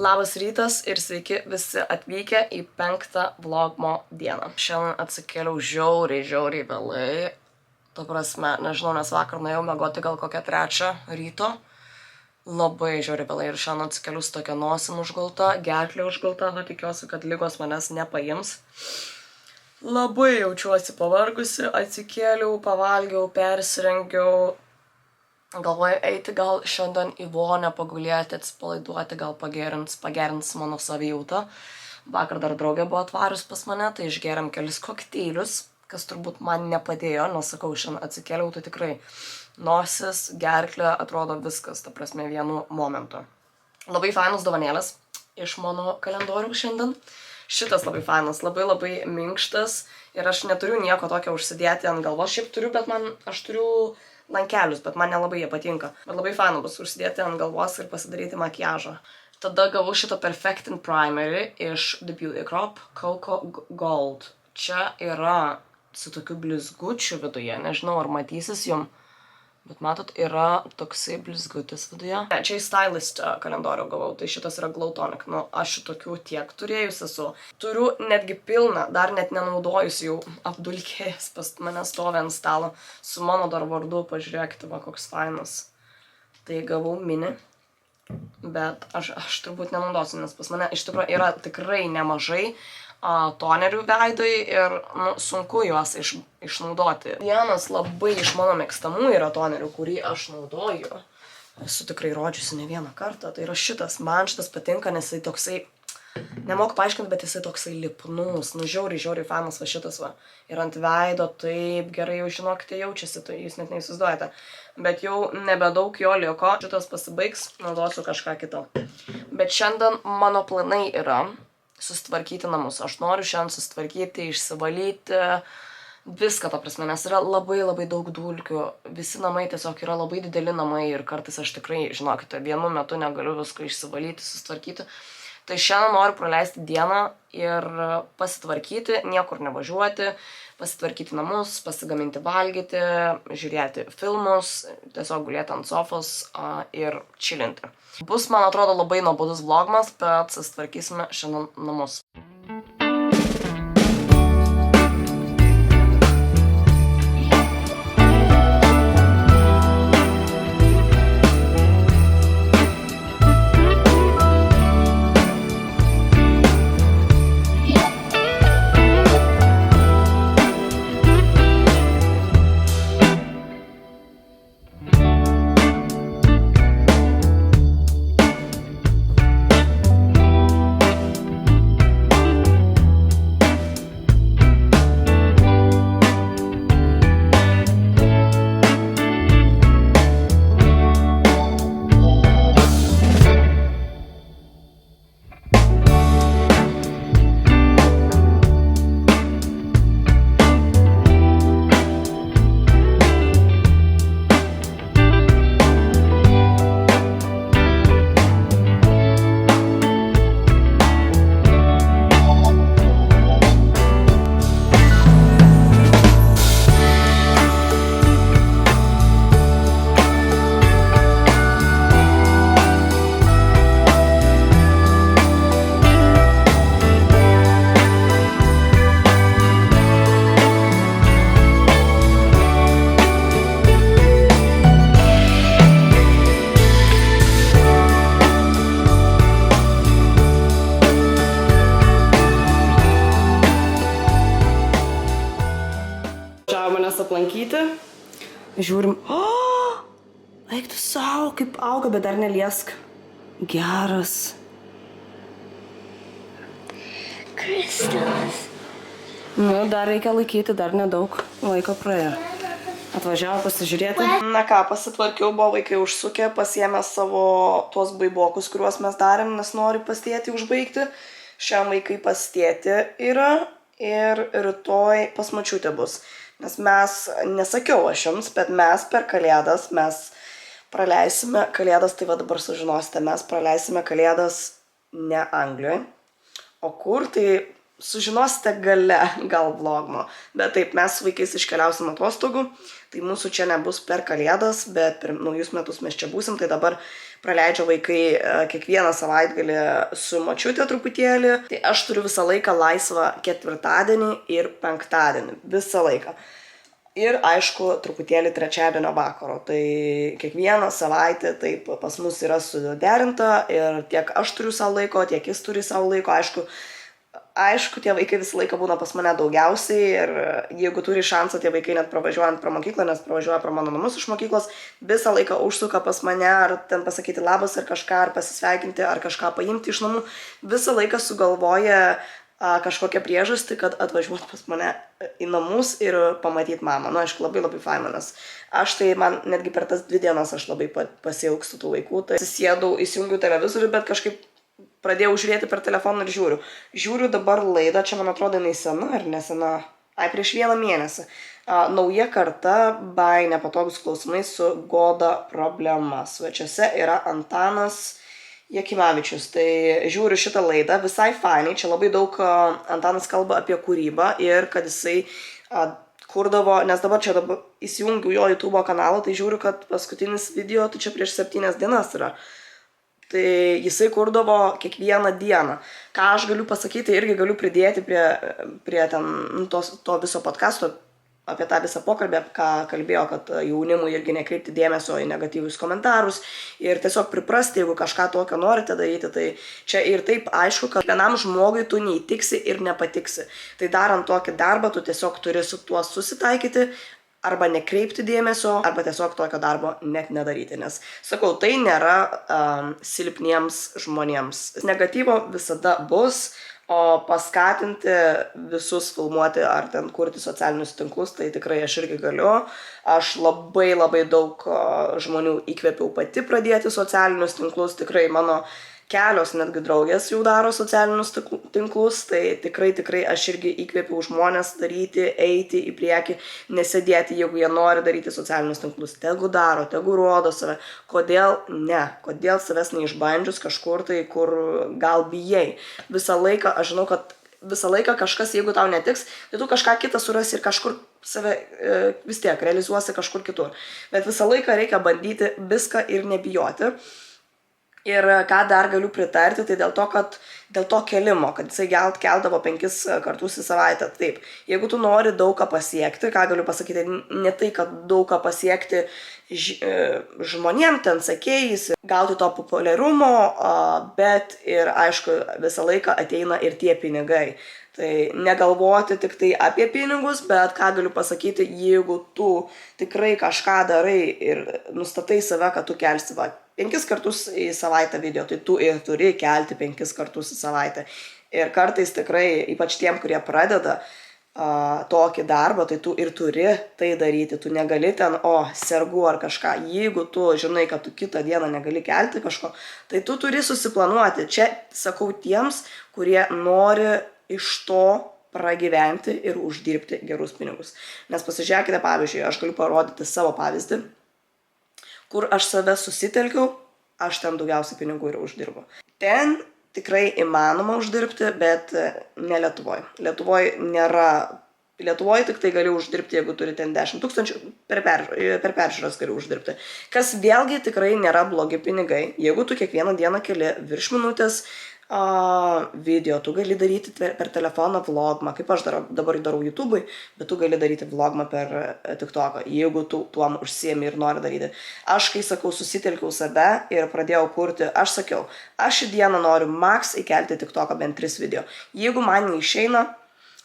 Labas rytas ir sveiki visi atvykę į 5. vlogmo dieną. Šiandien atsikėliau žiauriai vėlai. Ta prasme, nežinau, nes vakar nuėjau miegoti gal kokią 3 ryto. Labai žiauriai vėlai ir šiandien atsikėliau su tokia nosim užgulta, gerklė užgulta, tikiuosi, kad ligos manęs nepaims. Labai jaučiuosi pavargusi, atsikėliau, pavalgiau, persirengiau. Galvoju eiti gal šiandien į vonią pagulėti, atsipalaiduoti, gal pagerins mano savijautą. Vakar dar draugė buvo atvarius pas mane, tai išgėrėm kelis kokteilius, kas turbūt man nepadėjo, nes sakau, šiandien atsikėliau, tai tikrai nosis, gerklė, atrodo viskas, ta prasme, vienu momentu. Labai fainas dovanėlės iš mano kalendoriaus šiandien. Šitas labai fainas, labai minkštas ir aš neturiu nieko tokio užsidėti ant galvos, šiaip turiu, bet aš turiu lankelius, bet man nelabai jie patinka. Bet labai faina bus užsidėti ant galvos ir pasidaryti makiažą. Tada gavau šitą Perfecting Primerį iš The Beauty Crop Coco Gold. Čia yra su tokiu blizgučiu viduje, nežinau ar matysis jum, bet matot, yra toksai blizgutis viduje. Čia į Stylist kalendorių gavau, tai šitas yra Glow Tonic. Nu, aš šitokių tiek turėjus esu. Turiu netgi pilną, dar net nenaudojus jau apdulkėjęs pas mane stovi ant stalo. Su mano dar vardu, pažiūrėkite, va, koks fainas. Tai gavau mini, bet aš turbūt nenaudosiu, nes pas mane iš tikrųjų yra tikrai nemažai tonerių veidui ir sunku juos išnaudoti. Vienas labai iš mano mėgstamų yra tonerių, kurį aš naudoju. Esu tikrai rodžiusi ne vieną kartą. Tai yra šitas. Man šitas patinka, nes jisai toksai, nemoku paaiškinti, bet jisai toksai lipnus. Nu, žiauriai fainas va šitas va. Ir ant veido taip gerai jau žinokite jaučiasi, tai jūs net neįsivaizduojate. Bet jau nebedaug jo liko. Šitas pasibaigs, naudosiu kažką kito. Bet šiandien mano planai yra susitvarkyti namus. Aš noriu šiandien susitvarkyti, išsivalyti, viską, ta prasme, nes yra labai daug dulkių. Visi namai tiesiog yra labai dideli namai ir kartais aš tikrai, žinokite, vienu metu negaliu visko išsivalyti, susitvarkyti. Tai šiandien noriu praleisti dieną ir pasitvarkyti, niekur nevažiuoti, pasitvarkyti namus, pasigaminti valgyti, žiūrėti filmus, tiesiog gulėti ant sofos ir čilinti. Bus, man atrodo, labai nuobodus vlogmas, bet susitvarkysime šiandien namus. Aplankyti. Žiūrim. Eik tu savo, kaip auga, bet dar neliesk. Geras. Kristalas. Nu, dar reikia laikyti, dar nedaug laiko praėjo. Atvažiavo pasižiūrėti. Na ką, pasitvarkiau, buvo vaikai užsukę, pasiėmė savo tuos baibokus, kuriuos mes darėm, nes nori pas tėtį užbaigti. Šiam vaikai pas tėtį yra ir rytoj pas močiutę bus. Nes mes, nesakiau aš jums, bet mes per Kalėdas, mes praleisime Kalėdas, tai va dabar sužinosite, mes praleisime Kalėdas ne Anglijoje, o kur, tai sužinosite gale gal vlogmo. Bet taip, mes su vaikais iškeliausim atostogų, tai mūsų čia nebus per kalėdas, bet per naujus metus mes čia būsim, tai dabar praleidžia vaikai kiekvieną savaitgalį su močiute truputėlį. Tai aš turiu visą laiką laisvą ketvirtadienį ir penktadienį, visą laiką. Ir aišku, truputėlį trečiadienio vakaro. Tai kiekvieną savaitę taip pas mus yra suderinta ir tiek aš turiu savo laiko, tiek jis turi savo laiko. Aišku, tie vaikai visą laiką būna pas mane daugiausiai ir jeigu turi šansą, tie vaikai net pravažiuojant pro mokyklą, nes pravažiuoja pro mano namus iš mokyklos, visą laiką užsuka pas mane, ar ten pasakyti labas, ar kažką, ar pasisveikinti, ar kažką paimti iš namų. Visą laiką sugalvoja kažkokią priežastį, kad atvažiuot pas mane į namus ir pamatyti mamą. Nu, aišku, labai labai faina, nes aš tai man netgi per tas 2 dienas aš labai pasiilgstu tų vaikų. Tai sėdau, įsijungiu televizorių, bet kažkaip pradėjau žiūrėti per telefoną ir žiūriu. Žiūriu dabar laidą, čia man atrodo jinai sena ar nesena, prieš 1 mėnesį. Nauja karta by nepatogus klausimai su Goda problema. Svečiuose yra Antanas Jakimavičius. Tai žiūriu šitą laidą, visai fainai, čia labai daug Antanas kalba apie kūrybą ir kad jisai kurdavo, nes dabar įsijungiu jo YouTube kanalą, tai žiūriu, kad paskutinis video, tai čia prieš 7 dienas yra. Tai jisai kurdavo kiekvieną dieną. Ką aš galiu pasakyti, irgi galiu pridėti prie ten to viso podcasto, apie tą visą pokalbį, ką kalbėjo, kad jaunimui irgi nekreipti dėmesio į negatyvius komentarus ir tiesiog priprasti, jeigu kažką tokio norite daryti, tai čia ir taip aišku, kad vienam žmogui tu neįtiksi ir nepatiksi. Tai darant tokį darbą, tu tiesiog turi su tuo susitaikyti, arba nekreipti dėmesio, arba tiesiog tokio darbo net nedaryti, nes, sakau, tai nėra silpniems žmonėms. Negatyvo visada bus, o paskatinti visus filmuoti ar ten kurti socialinius tinklus, tai tikrai aš irgi galiu. Aš labai daug žmonių įkvėpiau pati pradėti socialinius tinklus, tikrai mano kelios netgi draugės jau daro socialinius tinklus, tai tikrai aš irgi įkvėpiau žmonės daryti, eiti į priekį, nesėdėti, jeigu jie nori daryti socialinius tinklus. Tegu daro, tegu rodo save. Kodėl ne? Kodėl savęs neišbandžius kažkur tai, kur gal bijai? Visą laiką, aš žinau, kad visą laiką kažkas, jeigu tau netiks, tai tu kažką kitą surasi ir kažkur save vis tiek realizuosi kažkur kitur. Bet visą laiką reikia bandyti viską ir nebijoti. Ir ką dar galiu pritarti, tai dėl to kelimo, kad jisai keldavo 5 kartus į savaitę. Taip, jeigu tu nori daug ką pasiekti, ką galiu pasakyti, ne tai, kad daug ką pasiekti žmonėm, ten sekėjais, gauti to populiarumo, bet ir aišku visą laiką ateina ir tie pinigai. Tai negalvoti tik tai apie pinigus, bet ką galiu pasakyti, jeigu tu tikrai kažką darai ir nustatai save, kad tu kelsi 5 kartus į savaitę video, tai tu ir turi kelti 5 kartus į savaitę. Ir kartais tikrai, ypač tiem, kurie pradeda tokį darbą, tai tu ir turi tai daryti. Tu negali ten, sergu ar kažką. Jeigu tu žinai, kad tu kitą dieną negali kelti kažko, tai tu turi susiplanuoti. Čia sakau tiems, kurie nori iš to pragyventi ir uždirbti gerus pinigus. Nes pasižiūrėkite, pavyzdžiui, aš galiu parodyti savo pavyzdį, kur aš save susitelkiau, aš ten daugiausiai pinigų ir uždirbu. Ten tikrai įmanoma uždirbti, bet ne Lietuvoje. Lietuvoje tik tai gali uždirbti, jeigu turi ten 10 000, per peržiūras gali uždirbti. Kas vėlgi tikrai nėra blogi pinigai. Jeigu tu kiekvieną dieną keli virš minutės video, tu gali daryti per telefoną vlogmą, kaip aš dabar darau YouTube'ui, bet tu gali daryti vlogmą per TikToką, jeigu tu tuom užsiemi ir nori daryti. Aš, kai sakau, susitelkiau save ir pradėjau kurti, aš sakiau, aš į dieną noriu max įkelti TikToką bent 3 video. Jeigu man neišeina,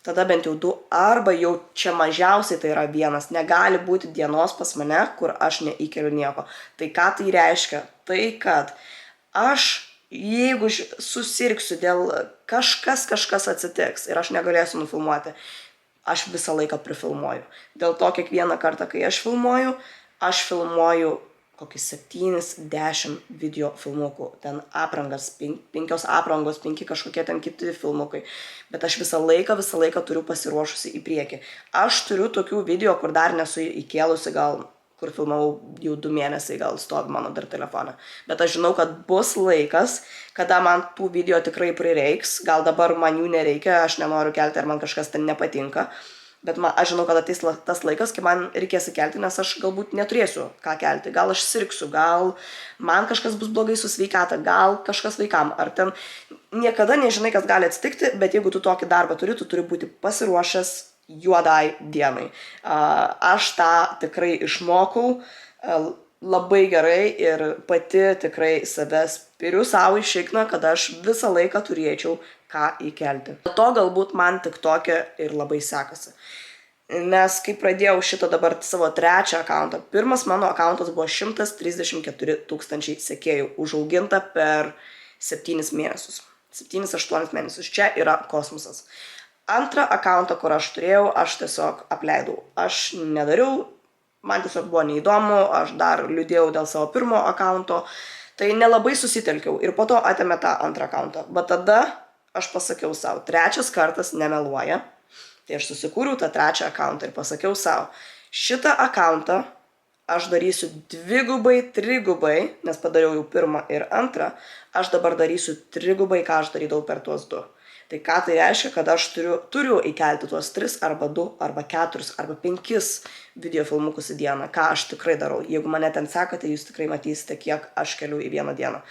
tada bent jau 2, arba jau čia mažiausiai tai yra 1. Negali būti dienos pas mane, kur aš neįkeliu nieko. Tai ką tai reiškia? Tai, kad jeigu susirgsiu dėl kažkas atsitiks ir aš negalėsiu nufilmuoti, aš visą laiką prifilmuoju. Dėl to kiekvieną kartą, kai aš filmuoju kokį 7-10 video filmukų. Ten aprangas, 5 aprangos, 5 kažkokie ten kiti filmukai. Bet aš visą laiką turiu pasiruošusi į priekį. Aš turiu tokių video, kur dar nesu įkėlusi gal kur filmavau jau 2 mėnesiai gal stovi mano dar telefoną. Bet aš žinau, kad bus laikas, kada man tų video tikrai prireiks. Gal dabar man jų nereikia, aš nenoriu kelti, ar man kažkas ten nepatinka. Bet aš žinau, kad ateis tas laikas, kai man reikės įkelti, nes aš galbūt neturėsiu ką kelti. Gal aš sirgsiu, gal man kažkas bus blogai su sveikata, gal kažkas vaikam. Ar ten niekada nežinai, kas gali atsitikti, bet jeigu tu tokį darbą turi, tu turi būti pasiruošęs juodai dienai. Aš tą tikrai išmokau labai gerai ir pati tikrai save spiriu savo į šikną, kad aš visą laiką turėčiau ką įkelti. Dėl to galbūt man TikTok'e ir labai sekasi. Nes kai pradėjau šitą dabar savo 3 akauntą, pirmas mano akauntas buvo 134 000 sekėjų, užauginta per 7 mėnesius. 7-8 mėnesius. Čia yra kosmosas. Antrą akauntą, kur aš turėjau, aš tiesiog apleidau. Aš nedariau, man tiesiog buvo neįdomu, aš dar liūdėjau dėl savo pirmo akaunto, tai nelabai susitelkiau ir po to atėmė tą antrą akauntą. Bet tada aš pasakiau savo, 3 kartas nemeluoja, tai aš susikūriau tą 3 akauntą ir pasakiau savo, šitą akauntą aš darysiu 2x, 3x, nes padariau jau 1 ir 2, aš dabar darysiu 3x, ką aš darydavau per tuos 2. Tai ką tai reiškia, kad aš turiu įkelti tuos 3 arba 2 arba 4 arba 5 video filmukus į dieną, ką aš tikrai darau. Jeigu mane ten sekate, jūs tikrai matysite, kiek aš keliu į vieną dieną.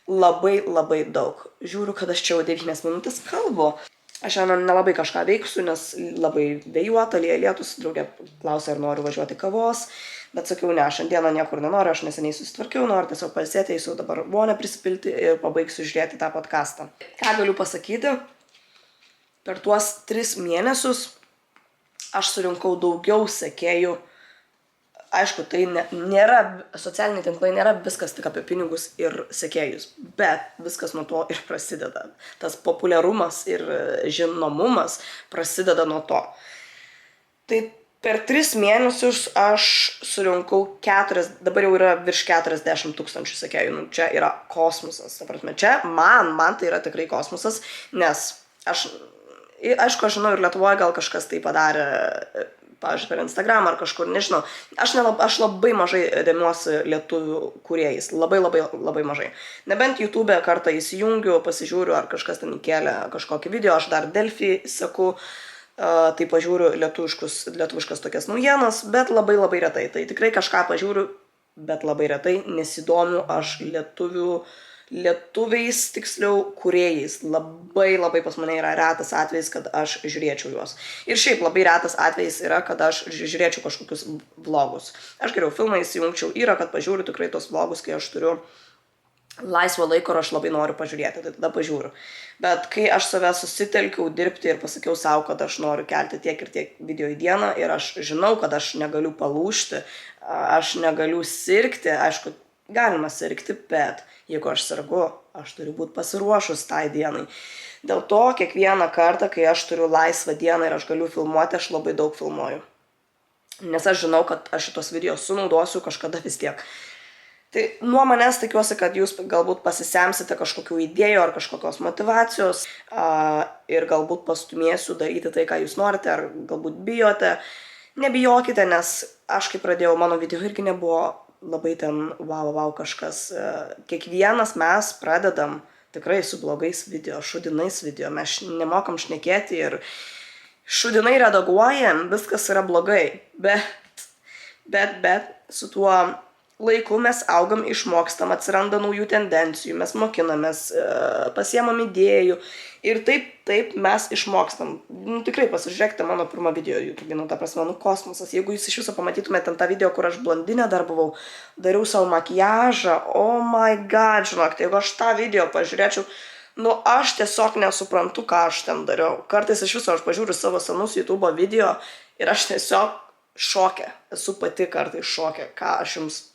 Labai daug. Žiūriu, kad aš čia jau 9 minutės kalbu. Aš šiandien nelabai kažką veiksiu, nes labai vėjuota, lietus, draugė klausė, ar noriu važiuoti kavos. Bet sakiau, ne, šiandieną niekur nenoriu, aš neseniai susitvarkiau, noriu tiesiog pailsėti, eisiu dabar vonę prisipilti ir pabaigsiu žiūrėti tą podcastą. Ką galiu pasakyti? Per tuos 3 mėnesius aš surinkau daugiau sekėjų. Aišku, tai nėra, socialiniai tinklai nėra viskas tik apie pinigus ir sekėjus, bet viskas nuo to ir prasideda. Tas populiarumas ir žinomumas prasideda nuo to. Tai per 3 mėnesius aš surinkau dabar jau yra virš 40 000 sekėjų. Čia yra kosmosas. Čia man tai yra tikrai kosmosas, nes aišku, aš žinau, ir Lietuvoje gal kažkas tai padarė, pavyzdžiui, per Instagram ar kažkur, nežinau. Aš labai mažai remiuosi lietuvių kūrėjais. Labai mažai. Nebent YouTube kartą įsijungiu, pasižiūriu, ar kažkas ten įkėlė kažkokį video, aš dar Delfi seku, tai pažiūriu lietuviškas tokias naujienas, bet labai retai. Tai tikrai kažką pažiūriu, bet labai retai, nesidomiu aš lietuviais, tiksliau, kūrėjais. Labai pas mane yra retas atvejis, kad aš žiūrėčiau juos. Ir šiaip labai retas atvejis yra, kad aš žiūrėčiau kažkokius vlogus. Aš geriau filmą įsijungčiau, yra, kad pažiūriu tikrai tos vlogus, kai aš turiu laisvo laiko ir aš labai noriu pažiūrėti, tai tada pažiūriu. Bet kai aš save susitelkiau dirbti ir pasakiau savo, kad aš noriu kelti tiek ir tiek video į dieną ir aš žinau, kad aš negaliu palūžti, aš negaliu sirgti, aišku, galima sirgti, bet jeigu aš sergu, aš turiu būti pasiruošus tai dienai. Dėl to kiekvieną kartą, kai aš turiu laisvą dieną ir aš galiu filmuoti, aš labai daug filmuoju. Nes aš žinau, kad aš šitos video sunaudosiu kažkada vis tiek. Tai nuo manęs tikiuosi, kad jūs galbūt pasisemsite kažkokių idėjų ar kažkokios motyvacijos ir galbūt pastumėsiu daryti tai, ką jūs norite, ar galbūt bijote. Nebijokite, nes aš kai pradėjau, mano video irgi nebuvo labai ten wow kažkas. Kiekvienas mes pradedam tikrai su blogais video, šudinais video, mes nemokam šnekėti ir šudinai redaguojam, viskas yra blogai, bet su tuo laiku mes augam, išmokstam, atsiranda naujų tendencijų, mes mokinamės, pasiemam idėjų ir taip mes išmokstam. Tikrai pasižiūrėkite mano pirmą video YouTube, ta prasme, kosmosas. Jeigu jūs iš viso pamatytumėte ten tą video, kur aš blondinė dar buvau, dariau savo makiažą, oh my god, žinok, jeigu aš tą video pažiūrėčiau, aš tiesiog nesuprantu, ką aš ten dariau. Kartais iš viso aš pažiūriu savo senus YouTube video ir aš tiesiog šokė, esu pati kartais šokė, ką aš jums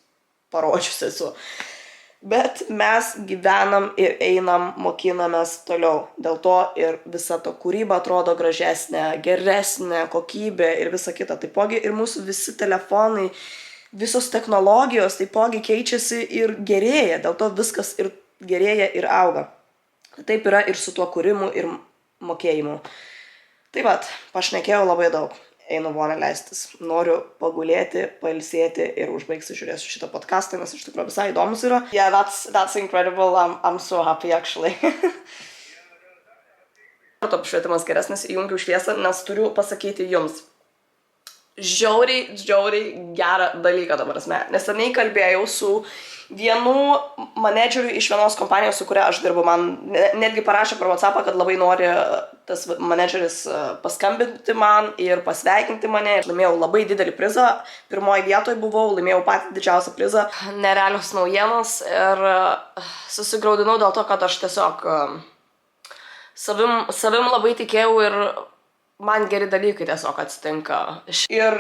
parodžius esu. Bet mes gyvenam ir einam, mokinamės toliau. Dėl to ir visa to kūryba atrodo gražesnė, geresnė, kokybė ir visa kita. Taipogi ir mūsų visi telefonai, visos technologijos taipogi keičiasi ir gerėja. Dėl to viskas ir gerėja ir auga. Taip yra ir su tuo kūrimu ir mokėjimu. Tai vat, pašnekėjau labai daug. einu vonę leistis. Noriu pagulėti, pailsėti ir užbaigsiu žiūrėsiu šitą podcastą, nes iš tikrųjų visai įdomus yra. Yeah, that's incredible. I'm so happy actually. Apšvietimas geresnis, įjungiau šviesą, nes turiu pasakyti jums. Žiauriai gerą dalyką dabar asme. Neseniai kalbėjau su vienu menedžeriu iš vienos kompanijos, su kuria aš dirbu. Man netgi parašė per WhatsAppą, kad labai nori tas menedžeris paskambinti man ir pasveikinti mane. Laimėjau labai didelį prizą. Pirmoji vietoje buvau, laimėjau patį didžiausią prizą. Nerealios naujienos ir susigraudinau dėl to, kad aš tiesiog savim labai tikėjau ir man geri dalykai tiesiog atsitinka. Ir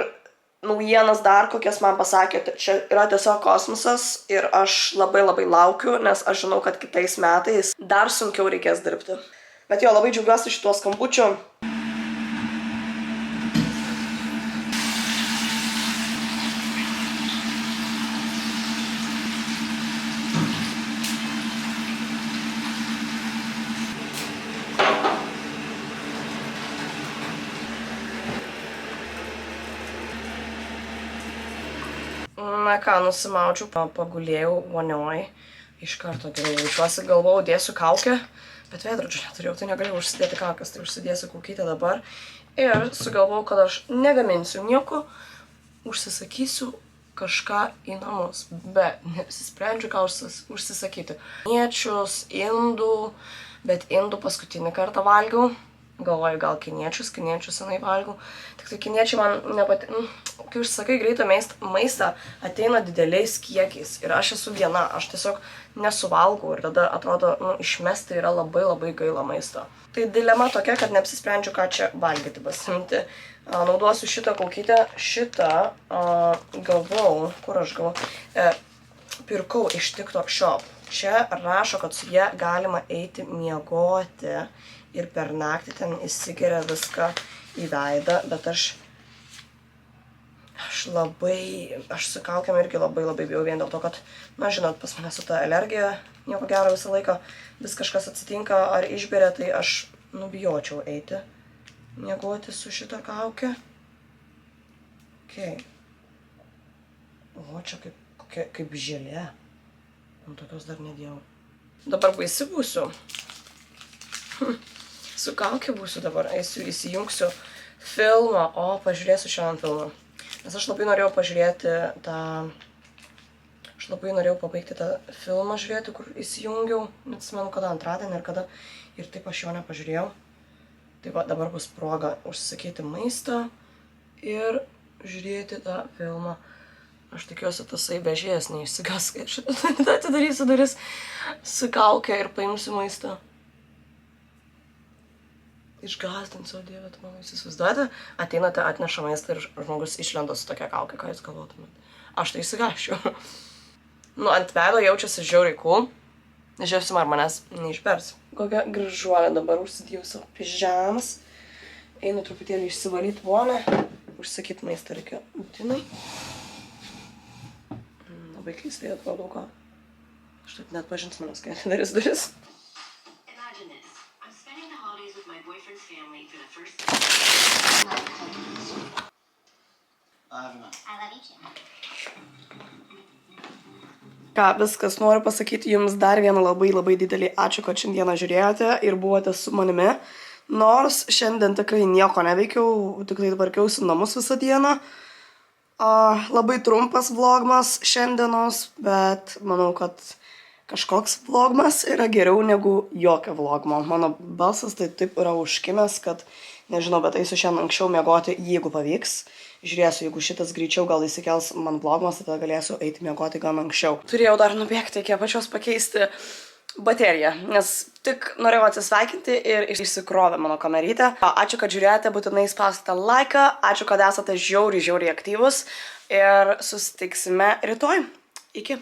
naujienas dar, kokias man pasakė, čia yra tiesiog kosmosas ir aš labai laukiu, nes aš žinau, kad kitais metais dar sunkiau reikės dirbti. Bet jo, labai džiaugiuosi šituo skambučiu. Na ką, nusimaudžiau, pagulėjau vonioj, iš karto gerai jaučiuosi, galvojau, dėsiu kaukę, bet veidrodžių neturėjau, tai negalėjau užsidėti kaukės, tai užsidėsiu kaukytę dabar. Ir sugalvojau, kad aš negaminsiu nieko, užsisakysiu kažką į namus, bet nesisprendžiu, ką užsisakyti. Kiniečius, indų, bet indų paskutinį kartą valgiau. Galvoju, gal kiniečius senai valgau. Tik tai kiniečiai man nepatinka. Kai užsakai greitą maistą, ateina dideliais kiekiais. Ir aš esu viena, aš tiesiog nesuvalgau. Ir tada atrodo, išmesti yra labai gaila maisto. Tai dilema tokia, kad neapsisprendžiu, ką čia valgyti pasimti. Nauduosiu šitą kaukytę. Šitą gavau, kur aš gavau? Pirkau iš TikTok Shop. Čia rašo, kad su jie galima eiti miegoti. Ir per naktį ten įsigeria viską į veidą, bet aš su kaukiam irgi labai bijau vien dėl to, kad, na žinot, pas mane su ta alergija nieko gero visą laiką, vis kažkas atsitinka ar išberia, tai aš bijočiau eiti miegoti su šitą kaukę. Okay. O, čia kaip želė. Ant tokios dar nedėjau. Dabar baisi būsiu. Su kaukė būsiu dabar, įsijungsiu filmą, pažiūrėsiu šiandien filmą. Nes aš labai norėjau pažiūrėti aš labai norėjau pabaigti tą filmą žiūrėti, kur įsijungiau, neatsimenu kada, antradienį ir kada, ir taip aš jo nepažiūrėjau. Tai va, dabar bus proga užsisakyti maistą ir žiūrėti tą filmą. Aš tikiuosi, tasai vežėjas neišsigas, kai aš atidarysiu duris su kaukė ir paimsiu maistą. Išgąsdinsiu, Dieve, tu manau, jūs įsivaizduojate, ateinate, atneša maistą ir žmogus išlenda su tokia kaukė, ką jūs galvotumėt. Aš tai įsigąsčiau. Ant veido jaučiasi žiauriai cool. Nežiūrėsim, ar manęs neišbers. Kokia gražuolė dabar užsidėjau savo pižamas. Einu truputėlį išsivalyti vonę. Užsakyti maistą reikia būtinai. Labai keistai atrodo, ką. Aš taip net pažins manęs, kai atidarys duris. Ką, viskas, noriu pasakyti jums dar vieną labai didelį ačiū, kad šiandieną žiūrėjote ir buvote su manimi. Nors šiandien tikrai nieko neveikiau, tik tai tvarkiausi namus visą dieną. Labai trumpas vlogmas šiandienos, bet manau, kad kažkoks vlogmas yra geriau negu jokio vlogmo. Mano balsas tai taip yra užkimęs, kad nežinau, bet eisiu šiandien anksčiau miegoti, jeigu pavyks. Žiūrėsiu, jeigu šitas greičiau gal įsikels man vlogmas, tada galėsiu eiti miegoti gan anksčiau. Turėjau dar nubėgti iki apačios pakeisti bateriją, nes tik norėjau atsisveikinti ir išsikrovė mano kamerytę. Ačiū, kad žiūrėjote, būtinai spauskite laiką, ačiū, kad esate žiauriai aktyvus ir susitiksime rytoj. Iki.